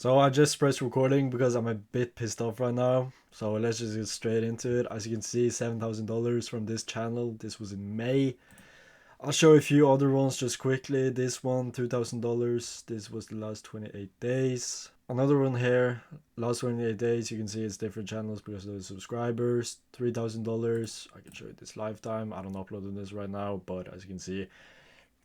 So I just pressed recording because I'm a bit pissed off right now. So let's just get straight into it. As you can see, $7,000 from this channel. This was in May. I'll show a few other ones just quickly. This one, $2,000. This was the last 28 days. Another one here, last 28 days. You can see it's different channels because of the subscribers. $3,000. I can show you this lifetime. I don't upload this right now, but as you can see,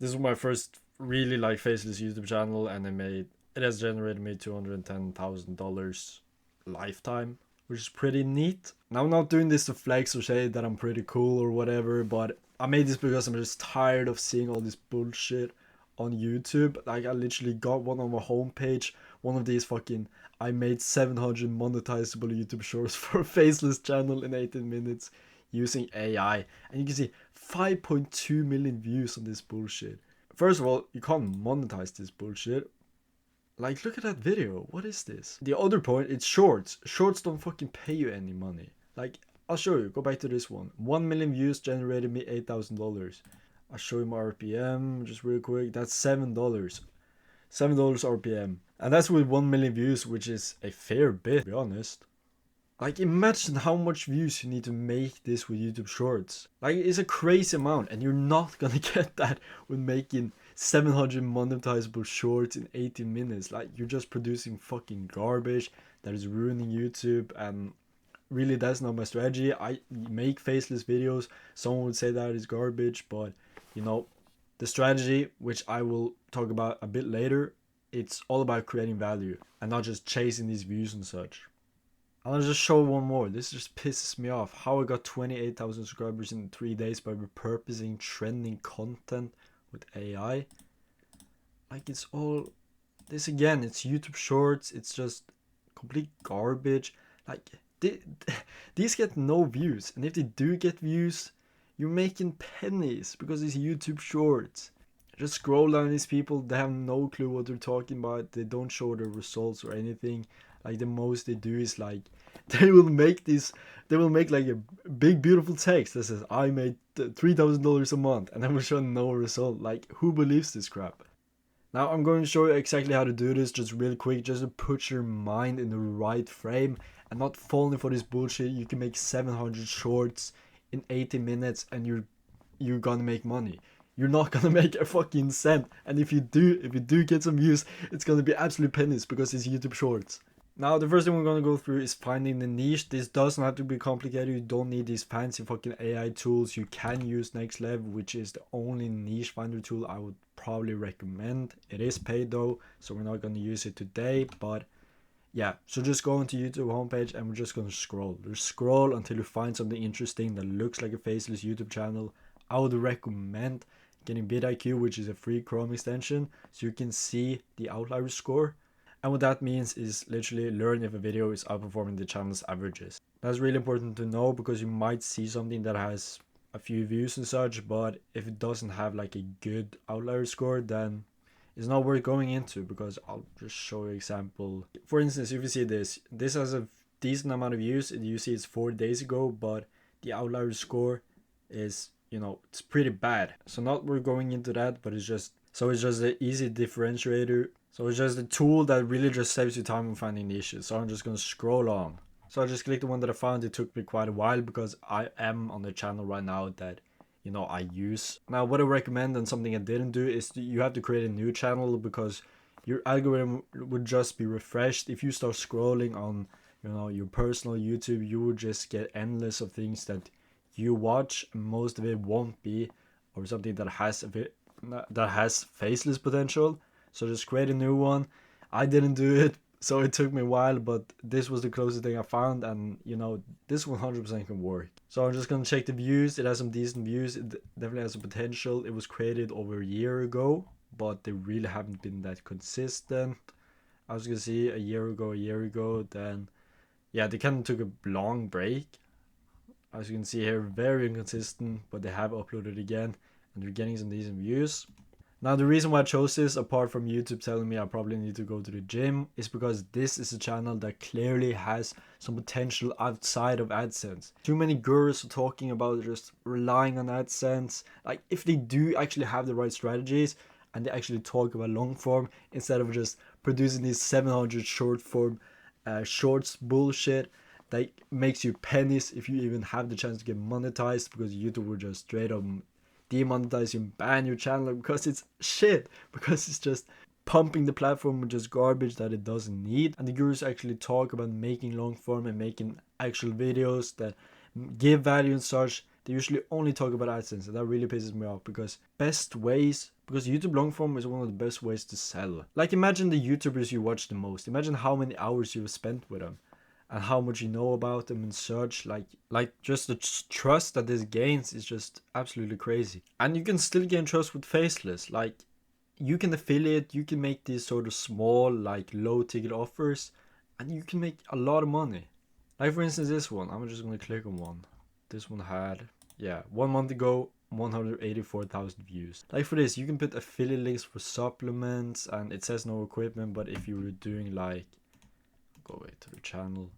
this is my first really Faceless YouTube channel, and it has generated me $210,000 lifetime, which is pretty neat. Now I'm not doing this to flex or say that I'm pretty cool or whatever, but I made this because I'm just tired of seeing all this bullshit on YouTube. Like, I literally got one on my homepage, one of these fucking I made 700 monetizable YouTube shorts for a Faceless channel in 18 minutes using AI, and you can see 5.2 million views on this bullshit. First of all, you can't monetize this bullshit. Like, look at that video. What is this? The other point, it's shorts. Shorts don't fucking pay you any money. Like, I'll show you. Go back to this one. 1 million views generated me $8,000. I'll show you my RPM just real quick. That's $7. $7 RPM. And that's with 1 million views, which is a fair bit, to be honest. Like, imagine how much views you need to make this with YouTube Shorts. Like, it's a crazy amount, and you're not gonna get that with making 700 monetizable shorts in 18 minutes. Like, you're just producing fucking garbage that is ruining YouTube, and really that's not my strategy. I make faceless videos. Someone would say that is garbage, but you know, the strategy, which I will talk about a bit later, it's all about creating value and not just chasing these views and such. I'll just show one more. This just pisses me off. How I got 28,000 subscribers in 3 days by repurposing trending content with AI. Like, it's all this again. It's YouTube Shorts. It's just complete garbage. Like, these get no views, and if they do get views, you're making pennies because it's YouTube Shorts. Just scroll down these people. They have no clue what they're talking about. They don't show their results or anything. Like, the most they do is like they will make like a big beautiful text that says I made $3,000 a month, and then will show no result. Like, who believes this crap? Now I'm going to show you exactly how to do this just real quick, just to put your mind in the right frame and not falling for this bullshit. You can make 700 shorts in 80 minutes and you're gonna make money. You're not gonna make a fucking cent, and if you do get some views, it's gonna be absolute pennies because it's YouTube Shorts. Now, the first thing we're going to go through is finding the niche. This doesn't have to be complicated. You don't need these fancy fucking AI tools. You can use Next Level, which is the only niche finder tool I would probably recommend. It is paid though, so we're not going to use it today. But yeah, so just go into YouTube homepage and we're just going to scroll. Just scroll until you find something interesting that looks like a faceless YouTube channel. I would recommend getting vidIQ, which is a free Chrome extension, so you can see the outlier score. And what that means is literally learn if a video is outperforming the channel's averages. That's really important to know because you might see something that has a few views and such, but if it doesn't have like a good outlier score, then it's not worth going into, because I'll just show you an example. For instance, if you see this has a decent amount of views, and you see it's 4 days ago, but the outlier score is, you know, it's pretty bad. So not worth going into that, but it's just an easy differentiator. So it's just a tool that really just saves you time in finding niches. So I'm just going to scroll on. So I just clicked the one that I found. It took me quite a while because I am on the channel right now that, you know, I use. Now, what I recommend, and something I didn't do, is you have to create a new channel because your algorithm would just be refreshed. If you start scrolling on, you know, your personal YouTube, you would just get endless of things that you watch. Most of it won't be, or something that has faceless potential. So just create a new one. I didn't do it, so it took me a while, but this was the closest thing I found, and you know, this 100% can work. So I'm just gonna check the views. It has some decent views. It definitely has some potential. It was created over a year ago, but they really haven't been that consistent. As you can see, a year ago, then yeah, they kind of took a long break. As you can see here, very inconsistent, but they have uploaded again, and they're getting some decent views. Now, the reason why I chose this, apart from YouTube telling me I probably need to go to the gym, is because this is a channel that clearly has some potential outside of AdSense. Too many gurus are talking about just relying on AdSense. Like, if they do actually have the right strategies and they actually talk about long form instead of just producing these 700 short form shorts bullshit that makes you pennies if you even have the chance to get monetized, because YouTube will just straight up demonetize you and ban your channel because it's shit, because it's just pumping the platform with just garbage that it doesn't need. And the gurus actually talk about making long form and making actual videos that give value and such. They usually only talk about AdSense, and that really pisses me off, because YouTube long form is one of the best ways to sell. Like, imagine the YouTubers you watch the most. Imagine how many hours you've spent with them and how much you know about them and such. Like just the trust that this gains is just absolutely crazy. And you can still gain trust with Faceless. Like, you can affiliate, you can make these sort of small, like, low ticket offers, and you can make a lot of money. Like, for instance, this one, I'm just gonna click on one. This one had, 1 month ago, 184,000 views. Like, for this, you can put affiliate links for supplements, and it says no equipment, but if you were doing like, go away to the channel.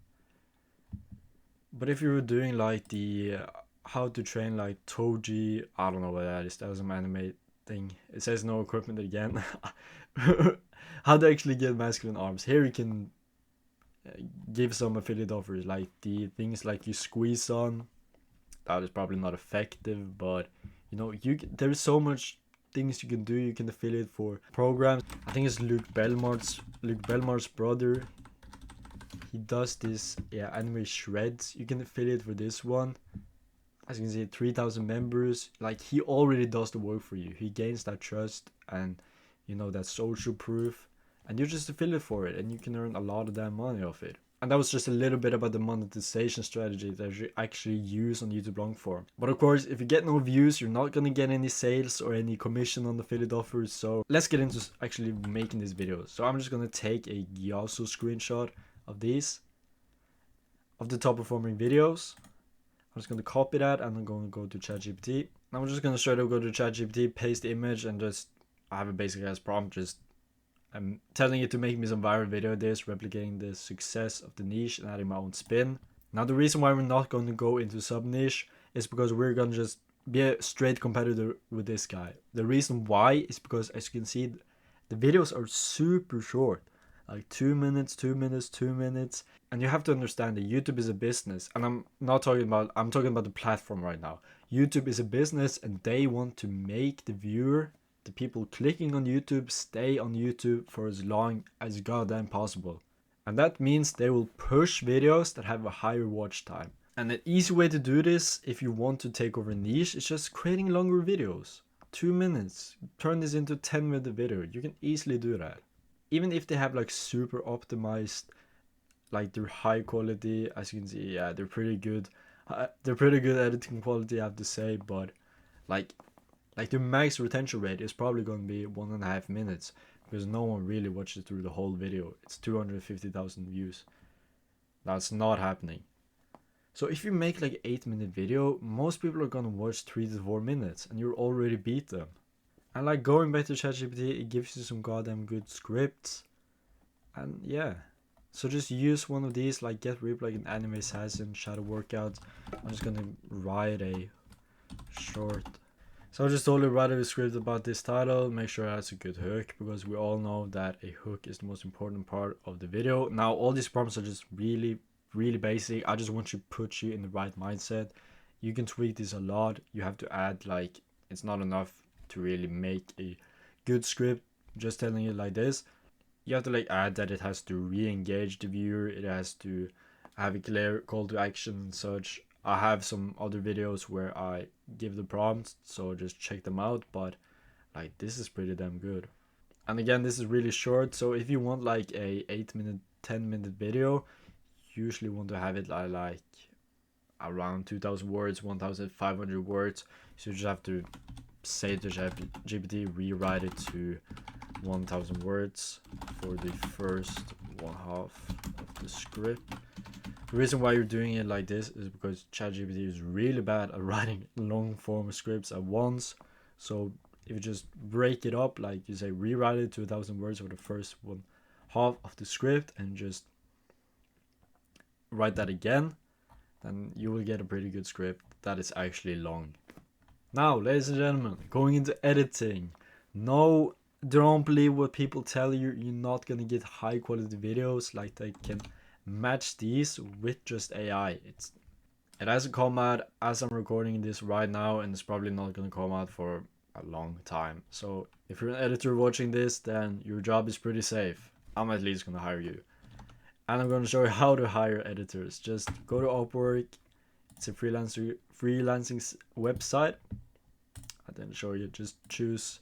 But if you were doing like the how to train like Toji, I don't know what that is. That was an anime thing. It says no equipment again. How to actually get masculine arms. Here you can give some affiliate offers, like the things like you squeeze on. That is probably not effective, but you know, there's so much things you can do. You can affiliate for programs. I think it's Luke Belmar's brother. He does this anime shreds. You can affiliate for this one. As you can see, 3,000 members. Like, he already does the work for you. He gains that trust and, you know, that social proof, and you just affiliate for it, and you can earn a lot of that money off it. And that was just a little bit about the monetization strategy that you actually use on YouTube long form. But of course, if you get no views, you're not gonna get any sales or any commission on affiliate offers. So let's get into actually making this video. So I'm just gonna take a Yasu screenshot of these, of the top performing videos. I'm just going to copy that, and I'm going to go to ChatGPT. I'm just going to straight up go to ChatGPT, paste the image, and just, I have it basically as prompt. Just, I'm telling it to make me some viral video of this, replicating the success of the niche and adding my own spin. Now, the reason why we're not going to go into sub niche is because we're going to just be a straight competitor with this guy. The reason why is because, as you can see, the videos are super short. Like 2 minutes, 2 minutes, 2 minutes. And you have to understand that YouTube is a business. And I'm talking about the platform right now. YouTube is a business, and they want to make the viewer, the people clicking on YouTube, stay on YouTube for as long as goddamn possible. And that means they will push videos that have a higher watch time. And an easy way to do this, if you want to take over a niche, is just creating longer videos. 2 minutes. Turn this into a 10-minute video. You can easily do that. Even if they have like super optimized, like they're high quality, as you can see, they're pretty good. They're pretty good editing quality, I have to say, but like their max retention rate is probably going to be 1.5 minutes, because no one really watches through the whole video. It's 250,000 views. That's not happening. So if you make like 8-minute video, most people are going to watch 3 to 4 minutes, and you're already beat them. And like, going back to ChatGPT, it gives you some goddamn good scripts. And yeah. So just use one of these, like Get Rip, like an anime assassin, shadow workout. I'm just gonna write a short. So I just totally write a script about this title. Make sure it has a good hook, because we all know that a hook is the most important part of the video. Now, all these prompts are just really, really basic. I just want to put you in the right mindset. You can tweak this a lot. You have to add, like, it's not enough to really make a good script just telling it like this. You have to like add that it has to re-engage the viewer, it has to have a clear call to action and such. I have some other videos where I give the prompts, so just check them out, but like, this is pretty damn good. And again, this is really short, so if you want like a 8-minute, 10-minute video, you usually want to have it like around 2,000 words, 1,500 words. So you just have to say to GPT, rewrite it to 1,000 words for the first 1/2 of the script. The reason why you're doing it like this is because ChatGPT is really bad at writing long form scripts at once. So if you just break it up, like you say, rewrite it to 1,000 words for the first 1/2 of the script, and just write that again, then you will get a pretty good script that is actually long. Now, ladies and gentlemen, going into editing. No don't believe what people tell you. You're not gonna get high quality videos like they can match these with just AI. It hasn't come out as I'm recording this right now, and it's probably not gonna come out for a long time. So if you're an editor watching this, then your job is pretty safe. I'm at least gonna hire you. And I'm gonna show you how to hire editors. Just go to Upwork. It's a freelancing website. I then show you, just choose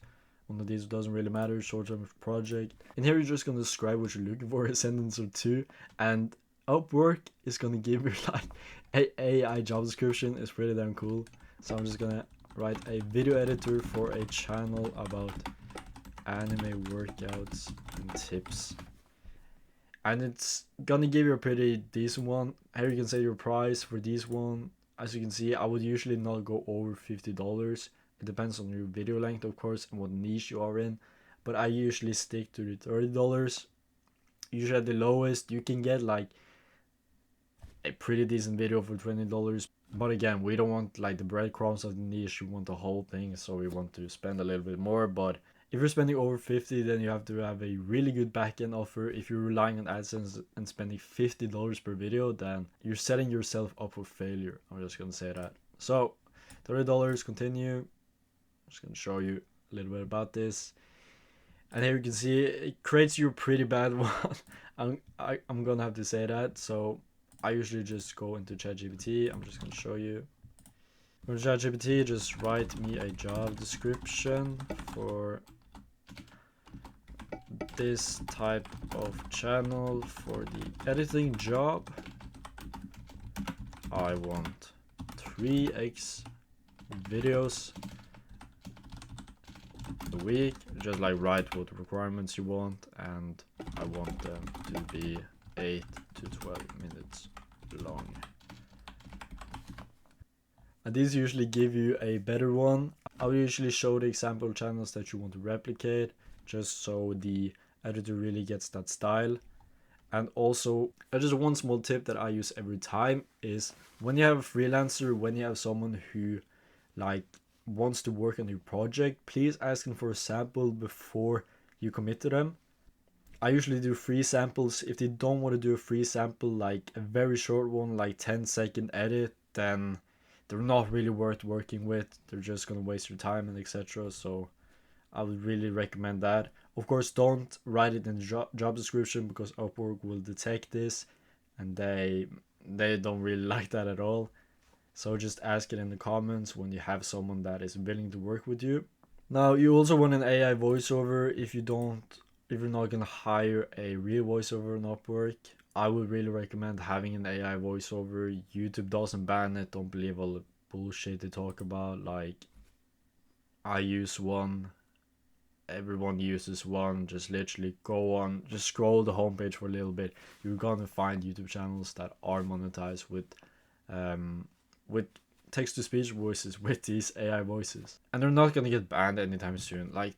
one of these, doesn't really matter, short-term project. And here you're just gonna describe what you're looking for, a sentence or two, and Upwork is gonna give you like a AI job description. It's pretty damn cool. So I'm just gonna write a video editor for a channel about anime workouts and tips. And it's gonna give you a pretty decent one. Here you can say your price for this one. As you can see, I would usually not go over $50. It depends on your video length, of course, and what niche you are in. But I usually stick to the $30. Usually at the lowest, you can get like a pretty decent video for $20. But again, we don't want like the breadcrumbs of the niche. We want the whole thing, so we want to spend a little bit more. But if you're spending over 50, then you have to have a really good backend offer. If you're relying on AdSense and spending $50 per video, then you're setting yourself up for failure. I'm just gonna say that. So $30, continue. I'm just gonna show you a little bit about this. And here you can see it creates you a pretty bad one. I'm gonna have to say that. So I usually just go into ChatGPT. I'm just gonna show you. Go to ChatGPT, just write me a job description for this type of channel for the editing job. I want 3x videos a week. Just like write what requirements you want, and I want them to be 8 to 12 minutes long. And these usually give you a better one. I will usually show the example channels that you want to replicate, just so the editor really gets that style. And also, just one small tip that I use every time is when you have a freelancer, when you have someone who like wants to work on your project, please ask them for a sample before you commit to them. I usually do free samples. If they don't want to do a free sample, like a very short one, like 10-second edit, then they're not really worth working with. They're just gonna waste your time and etc. So I would really recommend that. Of course, don't write it in the job description, because Upwork will detect this, and they don't really like that at all. So just ask it in the comments when you have someone that is willing to work with you. Now you also want an AI voiceover. If you're not gonna hire a real voiceover on Upwork, I would really recommend having an AI voiceover. YouTube doesn't ban it. Don't believe all the bullshit they talk about. Like, I use one. Everyone uses one. Just literally go on, just scroll the homepage for a little bit. You're gonna find YouTube channels that are monetized with text to speech voices, with these AI voices, and they're not gonna get banned anytime soon. Like,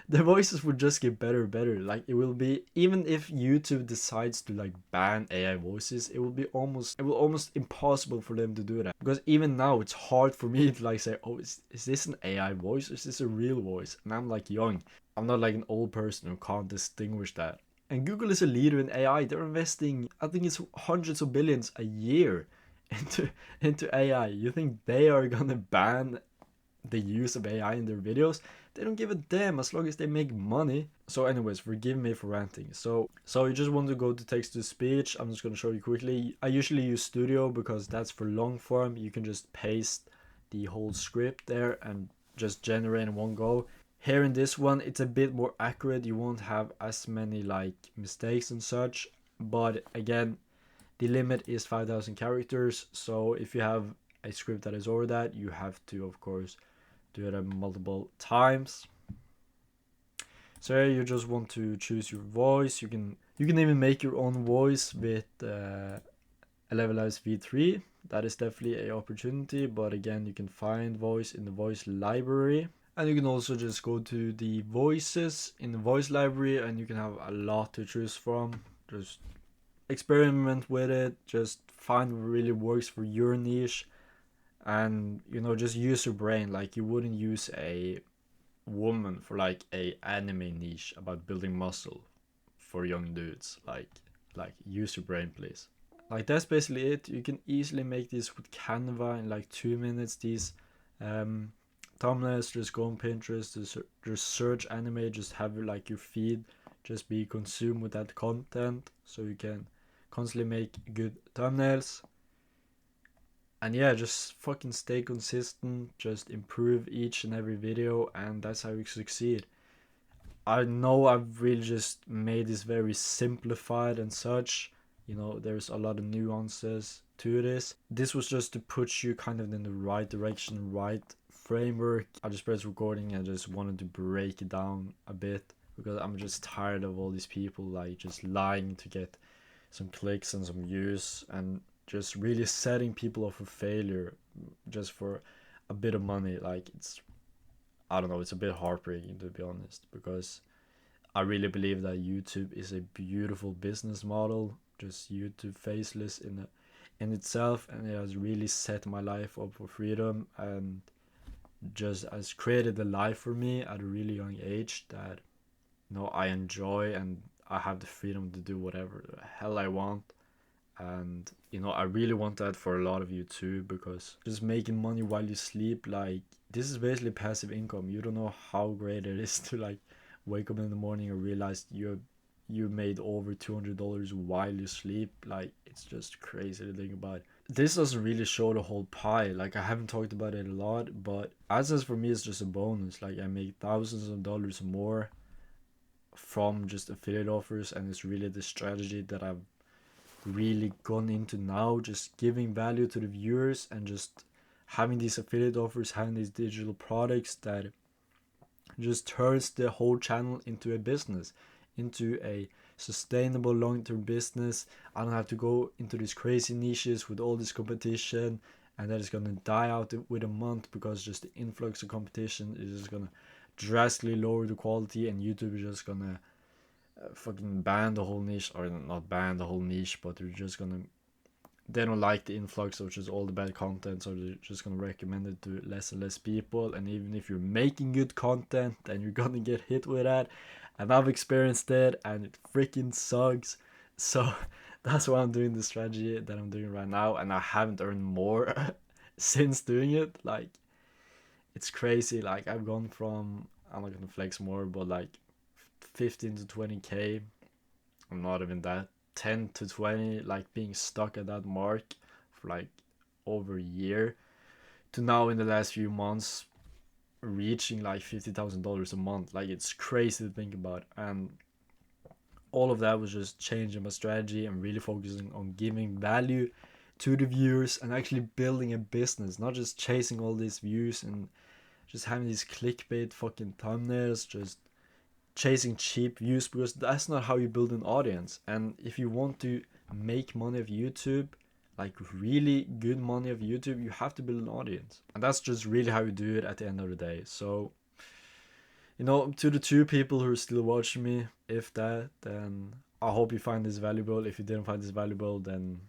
the voices would just get better and better. Like, it will be, even if YouTube decides to like ban AI voices, it will almost impossible for them to do that, because even now it's hard for me to like say, oh, is this an AI voice or is this a real voice? And I'm like young. I'm not like an old person who can't distinguish that. And Google is a leader in AI. They're investing, I think it's hundreds of billions a year into AI. You think they are gonna ban the use of AI in their videos? They don't give a damn as long as they make money. So anyways, forgive me for ranting. So you just want to go to text to speech. I'm just gonna show you quickly. I usually use Studio because that's for long form. You can just paste the whole script there and just generate in one go. Here in this one, it's a bit more accurate. You won't have as many like mistakes and such. But again, the limit is 5,000 characters, so if you have a script that is over that, you have to, of course, do it multiple times. So here you just want to choose your voice. You can even make your own voice with Levelize V3. That is definitely an opportunity, but again, you can find voice in the voice library. And you can also just go to the voices in the voice library, and you can have a lot to choose from. Just experiment with it, just find what really works for your niche, and just use your brain. Like, you wouldn't use a woman for like a anime niche about building muscle for young dudes. Like use your brain, please. Like that's basically it. You can easily make this with Canva in like 2 minutes. These um, thumbnails, just go on Pinterest, just search anime, just have like your feed just be consumed with that content, so you can constantly make good thumbnails. And yeah, just fucking stay consistent, just improve each and every video, and that's how you succeed. I know I've really just made this very simplified and such. You know, there's a lot of nuances to this. This was just to put you kind of in the right direction, right framework. I just pressed recording and just wanted to break it down a bit because I'm just tired of all these people like just lying to get some clicks and some views and just really setting people up for failure just for a bit of money. Like it's, I don't know, it's a bit heartbreaking to be honest, because I really believe that YouTube is a beautiful business model, just YouTube Faceless in itself, and it has really set my life up for freedom and just has created a life for me at a really young age that I enjoy, and I have the freedom to do whatever the hell I want. And I really want that for a lot of you too, because just making money while you sleep, like this is basically passive income. You don't know how great it is to like wake up in the morning and realize you made over $200 while you sleep. Like it's just crazy to think about. This doesn't really show the whole pie. Like I haven't talked about it a lot, but AdSense for me is just a bonus. Like I make thousands of dollars more from just affiliate offers, and it's really the strategy that I've really gone into now, just giving value to the viewers and just having these affiliate offers, having these digital products that just turns the whole channel into a business, into a sustainable long-term business. I don't have to go into these crazy niches with all this competition and that is going to die out with a month because just the influx of competition is just going to drastically lower the quality, and YouTube is just going to fucking ban the whole niche, or not ban the whole niche, but they're just gonna, they don't like the influx of just all the bad content, so they're just gonna recommend it to less and less people. And even if you're making good content, then you're gonna get hit with that, and I've experienced it and it freaking sucks. So that's why I'm doing the strategy that I'm doing right now, and I haven't earned more since doing it. Like it's crazy. Like I've gone from, I'm not gonna flex more, but like 15 to 20k, I'm not even that, 10 to 20, like being stuck at that mark for like over a year, to now in the last few months reaching like $50,000 a month. Like it's crazy to think about. And all of that was just changing my strategy and really focusing on giving value to the viewers and actually building a business, not just chasing all these views and just having these clickbait fucking thumbnails, just chasing cheap views, because that's not how you build an audience. And if you want to make money of YouTube, like really good money of YouTube, you have to build an audience, and that's just really how you do it at the end of the day. So to the 2 people who are still watching me, if that, then I hope you find this valuable. If you didn't find this valuable, then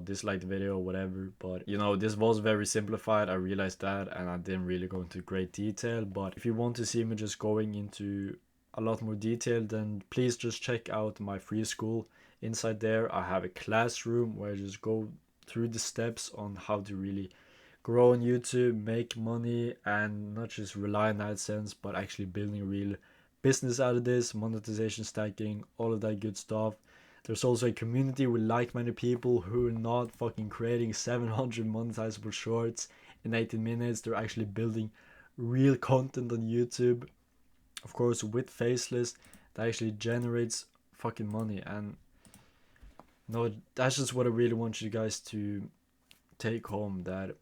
dislike the video or whatever. But this was very simplified, I realized that, and I didn't really go into great detail. But if you want to see me just going into a lot more detail, then please just check out my free school. Inside there I have a classroom where I just go through the steps on how to really grow on YouTube, make money, and not just rely on AdSense, but actually building a real business out of this, monetization, stacking, all of that good stuff. There's also a community with like-minded people who are not fucking creating 700 monetizable shorts in 18 minutes. They're actually building real content on YouTube, of course with Faceless, that actually generates fucking money. And that's just what I really want you guys to take home, that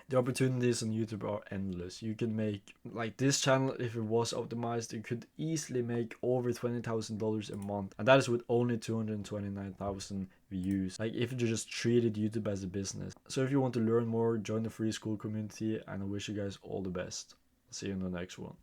the opportunities on YouTube are endless. You can make, like this channel, if it was optimized, it could easily make over $20,000 a month, and that is with only 229,000 views. Like if you just treated YouTube as a business. So if you want to learn more, join the free school community, and I wish you guys all the best. See you in the next one.